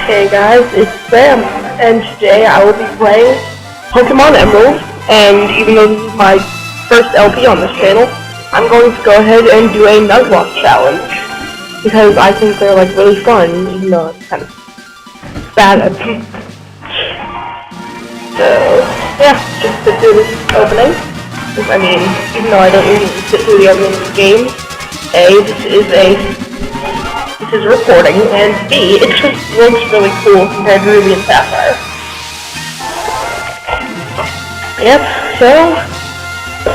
Hey guys, it's Sam, and today I will be playing Pokemon Emerald, and even though this is my first LP on this channel, I'm going to go ahead and do a Nuzlocke challenge, because I think they're like really fun, even though I'm kind of bad at them. So, yeah, just to do this opening, I mean, even though I don't usually sit through the opening of the game, this is recording, and B, it just looks really cool compared to Ruby and Sapphire. Yep, so,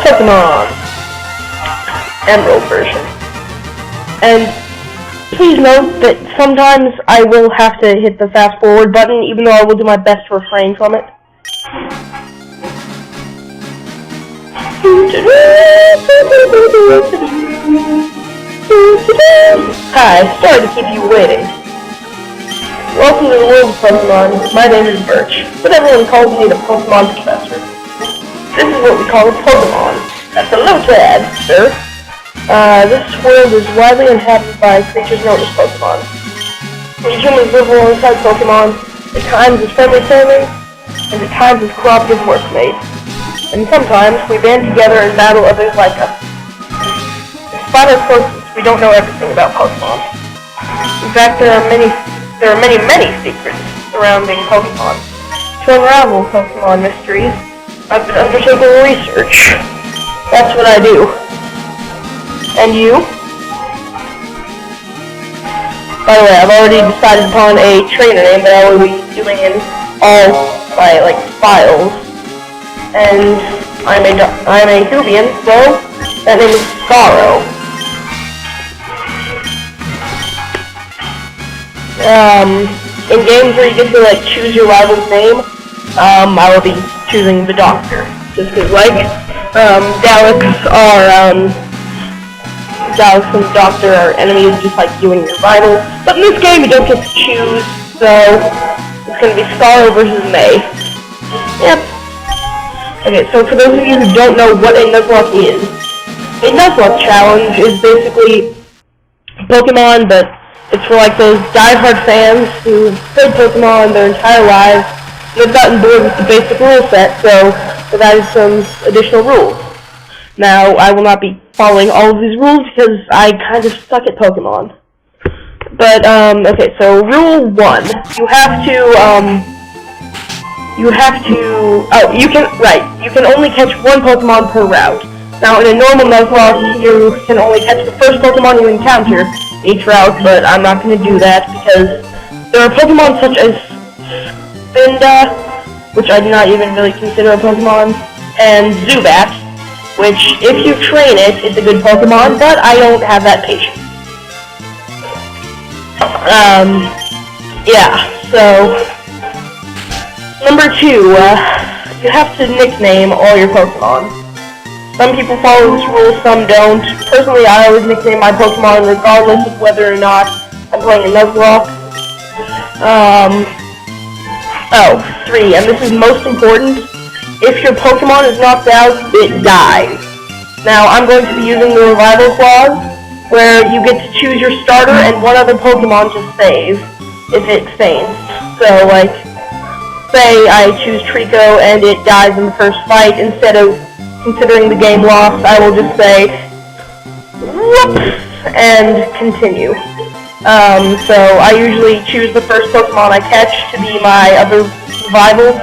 Pokemon Emerald version. And please note that sometimes I will have to hit the fast forward button, even though I will do my best to refrain from it. Hi, sorry to keep you waiting. Welcome to the world of Pokemon. My name is Birch, but everyone calls me the Pokemon Professor. This is what we call a Pokemon. That's a low tag, sir. This world is widely inhabited by creatures known as Pokemon. We humans live alongside Pokemon, at times as friendly family, and at times as cooperative workmates. And sometimes we band together and battle others like us. Despite our closeness, we don't know everything about Pokemon. In fact, there are many secrets surrounding Pokemon. To unravel Pokemon mysteries, I've been undertaking research. That's what I do. And you? By the way, I've already decided upon a trainer name that I will be doing in all my files. And I'm a Hoovian, so that name is Scarrow. In games where you get to choose your rival's name, I will be choosing the Doctor. Just because Daleks and the Doctor are enemies just like you and your rival. But in this game you don't get to choose, so it's gonna be Scarrow versus May. Yep. Okay, so for those of you who don't know what a Nuzlocke is, a Nuzlocke challenge is basically Pokemon, but it's for those die-hard fans who played Pokemon their entire lives, and they've gotten bored with the basic rule set, so they've added some additional rules. Now, I will not be following all of these rules because I kind of suck at Pokemon. But, okay, so Rule 1, you can only catch one Pokemon per route. Now, in a normal Nuzlocke, you can only catch the first Pokemon you encounter each route, but I'm not going to do that because there are Pokemon such as Spinda, which I do not even really consider a Pokemon, and Zubat, which, if you train it, it's a good Pokemon, but I don't have that patience. Yeah, so, number 2, you have to nickname all your Pokemon. Some people follow this rule, some don't. Personally, I always nickname my Pokemon regardless of whether or not I'm playing a Nuzlocke. 3, and this is most important. If your Pokemon is knocked out, it dies. Now, I'm going to be using the Revival Clause, where you get to choose your starter and one other Pokemon to save, if it faints. So, say I choose Trico and it dies in the first fight, instead of considering the game lost, I will just say, whoops, and continue. So I usually choose the first Pokemon I catch to be my other rival,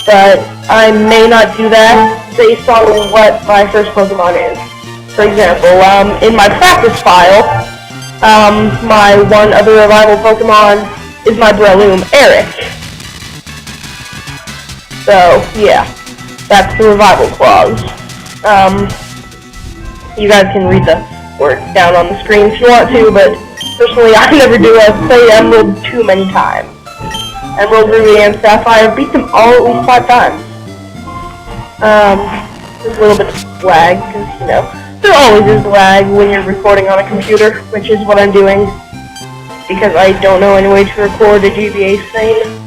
but I may not do that based on what my first Pokemon is. For example, in my practice file, my one other rival Pokemon is my Breloom, Eric. So, yeah. That's the Revival Clause. You guys can read the words down on the screen if you want to, but personally I never do. I've played Emerald too many times. Emerald, Ruby, and Sapphire, beat them all at least 5 times. There's a little bit of lag, because, there always is lag when you're recording on a computer, which is what I'm doing, because I don't know any way to record a GBA scene.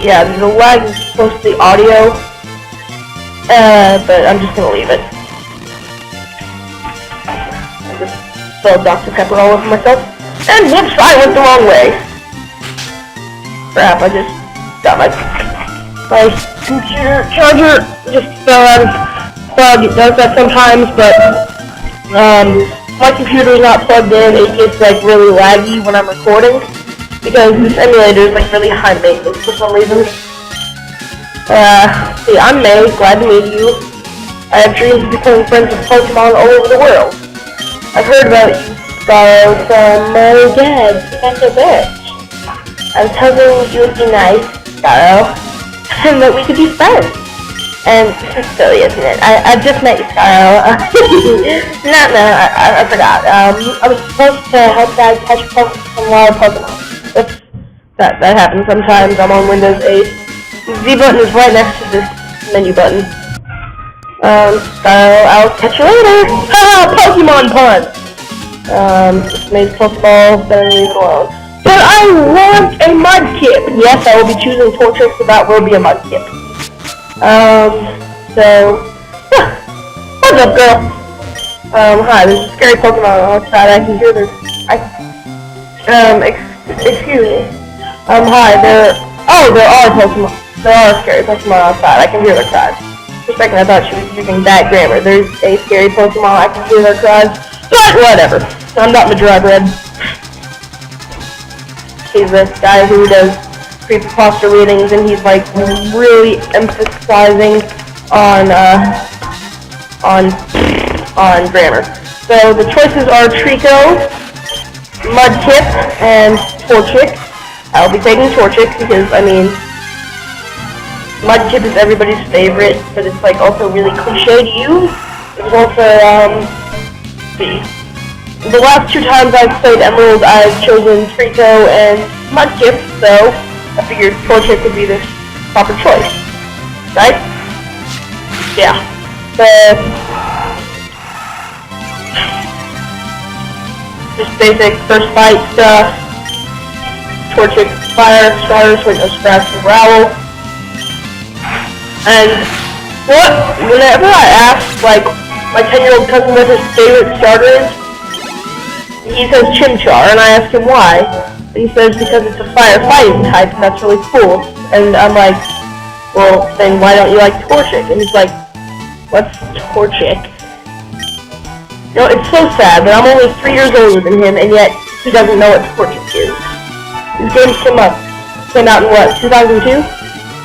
Yeah, the lag is supposed to be audio, but I'm just gonna leave it. I just spilled Dr. Pepper all over myself. And whoops, I went the wrong way. Crap, I just got my computer charger just fell out of plug. It does that sometimes, but my computer is not plugged in. It gets like really laggy when I'm recording because this emulator is like really high maintenance for some reason. See, I'm May. Glad to meet you. I have dreams of becoming friends with Pokemon all over the world. I've heard about you, Scarlet, from my dad, Professor Birch. I was hoping you would be nice, Scarlet, and that we could be friends. And this is silly, isn't it? I've just met you, Scarlet. No, I forgot. I was supposed to help Dad catch some wild Pokemon. That happens sometimes. I'm on Windows 8. The Z button is right next to this menu button. So I'll catch you later. Haha, Pokemon pun! Just made Pokeball, better leave it alone. But I want a Mudkip! Yes, I will be choosing Torchic, so that will be a Mudkip. What's up, girl? Hi, there's a scary Pokemon outside. I can hear their... excuse me. Hi, there are Pokemon. There are scary Pokemon outside. I can hear their cries. For a second, I thought she was using bad grammar. There's a scary Pokemon, I can hear their cries, but whatever. I'm not Madrid. He's this guy who does creepypasta readings, and he's like really emphasizing on grammar. So the choices are Trico, Mudkip, and Torchic. I'll be taking Torchic because, I mean, Mudkip is everybody's favorite, but it's like also really cliche to use. It's also, the last 2 times I've played Emerald, I've chosen Trico and Mudkip, so I figured Torchic would be the proper choice, right? Yeah. Just basic first fight stuff. Torchic, Fire, Starters, with no Scratch and Growl. And whenever I ask, like, my 10-year-old cousin what his favorite starter is, he says Chimchar, and I ask him why, and he says because it's a fire fighting type, and that's really cool. And I'm like, well, then why don't you like Torchic? And he's like, what's Torchic? You know, it's so sad that I'm only 3 years older than him, and yet he doesn't know what Torchic is. These games came out in what, 2002?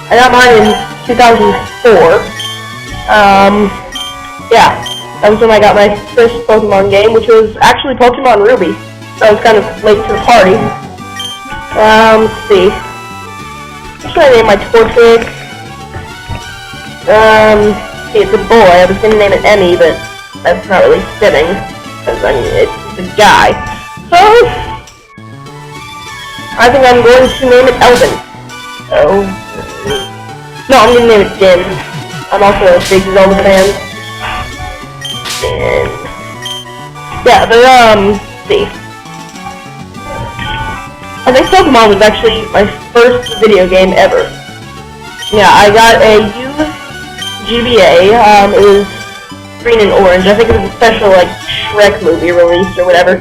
I got mine in 2004. Yeah, that was when I got my first Pokemon game, which was actually Pokemon Ruby. So I was kind of late to the party. Let's see. What should I name my Torchic? See, it's a boy. I was gonna name it Emmy, but that's not really fitting, because, I mean, it's a guy. So, I think I'm going to name it Elvin. So, no, I'm going to name it Din. I'm also a big Zelda fan. And, yeah, but, see. I think Pokemon was actually my first video game ever. Yeah, I got a used GBA, it was green and orange. I think it was a special, like, Shrek movie release or whatever.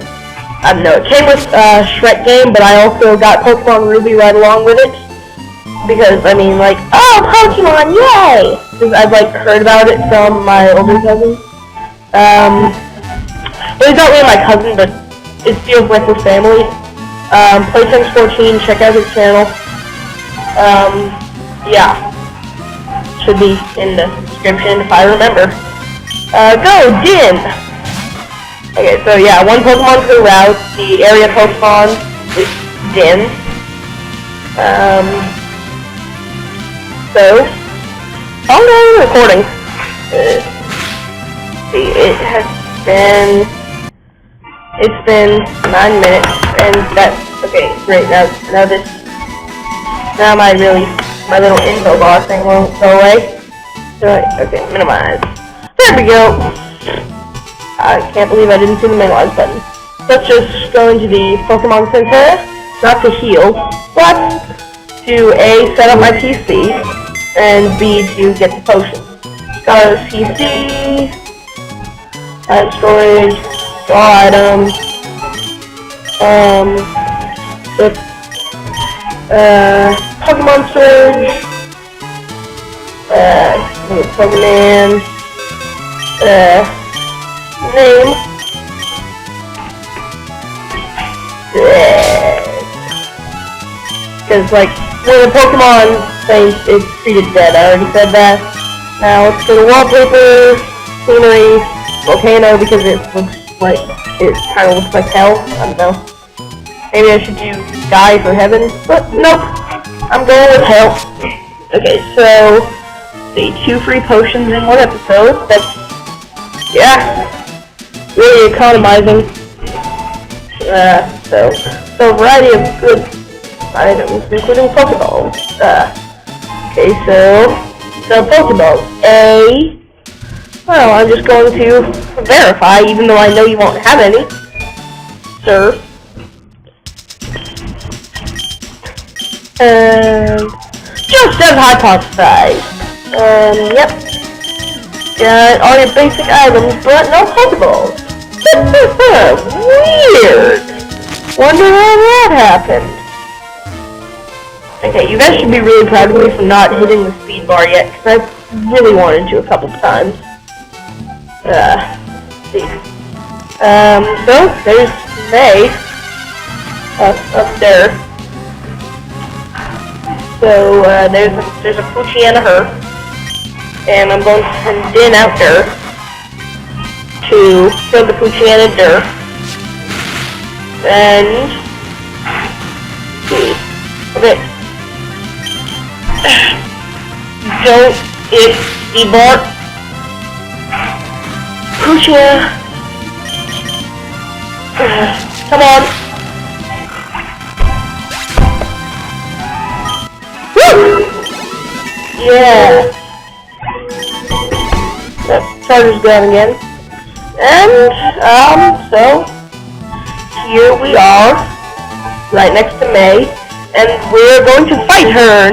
I don't know, it came with a Shrek game, but I also got Pokemon Ruby right along with it. Because, I mean, like, oh, Pokemon, yay! Because I've, like, heard about it from my older cousin. Well, he's not really my cousin, but it feels like we're family. Playtimes14, check out his channel. Yeah. Should be in the description if I remember. Go, Din! Okay, so yeah, 1 Pokemon per route. The area Pokemon is Din. So, oh no, recording. See, it's been 9 minutes, and that's, okay, great, now my little info bar thing won't go away. So, okay, minimize. There we go! I can't believe I didn't see the minimize button. Let's just go into the Pokemon Center, not to heal, but to A, set up my PC, and B, to get the potion. Got a PC, add storage, draw items, It's, Pokemon Surge, Pokemon, name, because, like, when a Pokemon faints, it's treated dead. I already said that. Now, let's go to wallpaper, scenery, volcano, because it looks like, it kind of looks like hell. I don't know. Maybe I should do sky for heaven, but nope. I'm going with hell. Okay, so, see, 2 free potions in 1 episode. That's, yeah, really economizing. So a variety of good items, including Pokeballs. Okay, so Pokeballs. Well, I'm just going to verify, even though I know you won't have any, sir. Just as hypothesized. Yep. Got all your basic items, but no Pokeballs. Weird. Wonder how that happened. Okay, you guys should be really proud of me for not hitting the speed bar yet, because I really wanted to a couple times. See. So, there's May. Up there. So, there's a Poochie and a her. And I'm going to send Din out there to kill the Poochie and a Dur. And see. Okay. Don't hit the bar. Poochie. Come on. Woo! Yeah. That charger's gone again. And, so, here we are, right next to May, and we're going to fight her.